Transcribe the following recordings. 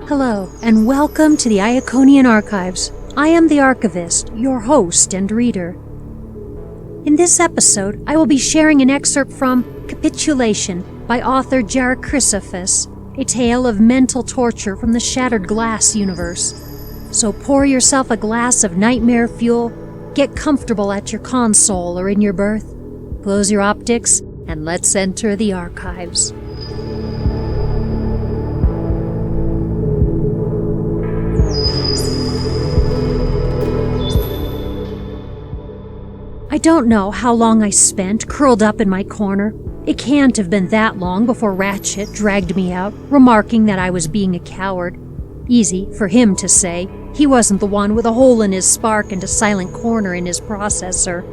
Hello, and welcome to the Iaconian Archives. I am the archivist, your host and reader. In this episode, I will be sharing an excerpt from Capitulation by author Jarakrisafis, a tale of mental torture from the Shattered Glass universe. So pour yourself a glass of nightmare fuel, get comfortable at your console or in your berth, close your optics, and let's enter the archives. I don't know how long I spent curled up in my corner. It can't have been that long before Ratchet dragged me out, remarking that I was being a coward. Easy for him to say. He wasn't the one with a hole in his spark and a silent corner in his processor.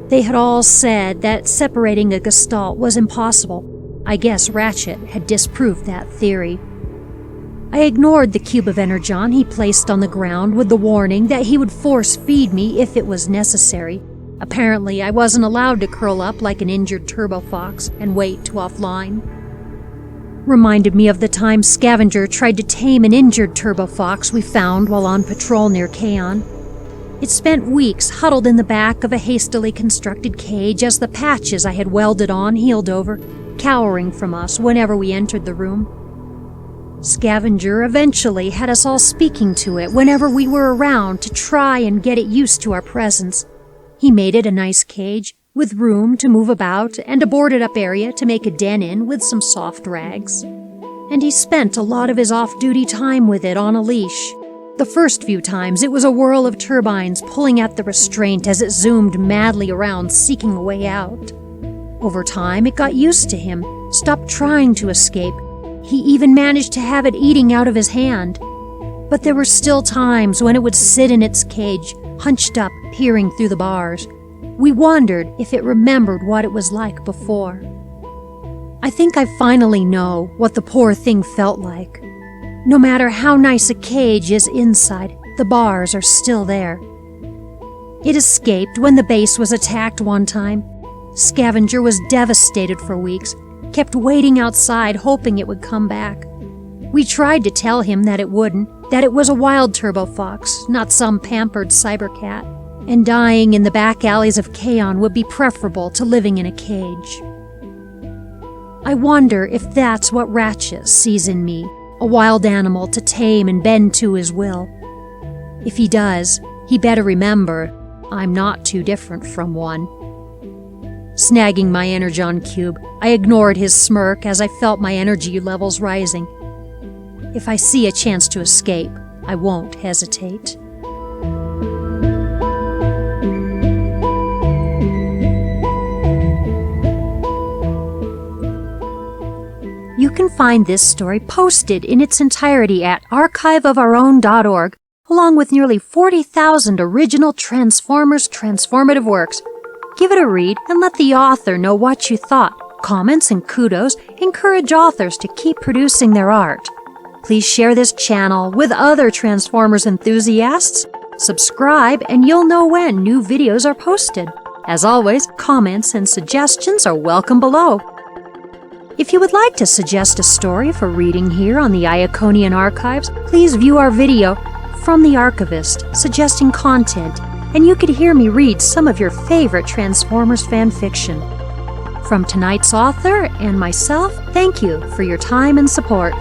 They had all said that separating a gestalt was impossible. I guess Ratchet had disproved that theory. I ignored the cube of energon he placed on the ground with the warning that he would force feed me if it was necessary. Apparently, I wasn't allowed to curl up like an injured turbofox and wait to offline. Reminded me of the time Scavenger tried to tame an injured turbofox we found while on patrol near Kaon. It spent weeks huddled in the back of a hastily constructed cage as the patches I had welded on healed over, cowering from us whenever we entered the room. Scavenger eventually had us all speaking to it whenever we were around to try and get it used to our presence. He made it a nice cage, with room to move about and a boarded-up area to make a den in with some soft rags. And he spent a lot of his off-duty time with it on a leash. The first few times it was a whirl of turbines pulling at the restraint as it zoomed madly around seeking a way out. Over time it got used to him, stopped trying to escape. He even managed to have it eating out of his hand. But there were still times when it would sit in its cage, hunched up, peering through the bars. We wondered if it remembered what it was like before. I think I finally know what the poor thing felt like. No matter how nice a cage is inside, the bars are still there. It escaped when the base was attacked one time. Scavenger was devastated for weeks, kept waiting outside hoping it would come back. We tried to tell him that it wouldn't, that it was a wild turbofox, not some pampered cybercat, and dying in the back alleys of Kaon would be preferable to living in a cage. I wonder if that's what Ratchet sees in me, a wild animal to tame and bend to his will. If he does, he better remember I'm not too different from one. Snagging my energon cube, I ignored his smirk as I felt my energy levels rising. If I see a chance to escape, I won't hesitate. You can find this story posted in its entirety at archiveofourown.org, along with nearly 40,000 original Transformers transformative works. Give it a read and let the author know what you thought. Comments and kudos encourage authors to keep producing their art. Please share this channel with other Transformers enthusiasts. Subscribe and you'll know when new videos are posted. As always, comments and suggestions are welcome below. If you would like to suggest a story for reading here on the Iaconian Archives, please view our video From the Archivist, suggesting content, and you could hear me read some of your favorite Transformers fanfiction. From tonight's author and myself, thank you for your time and support.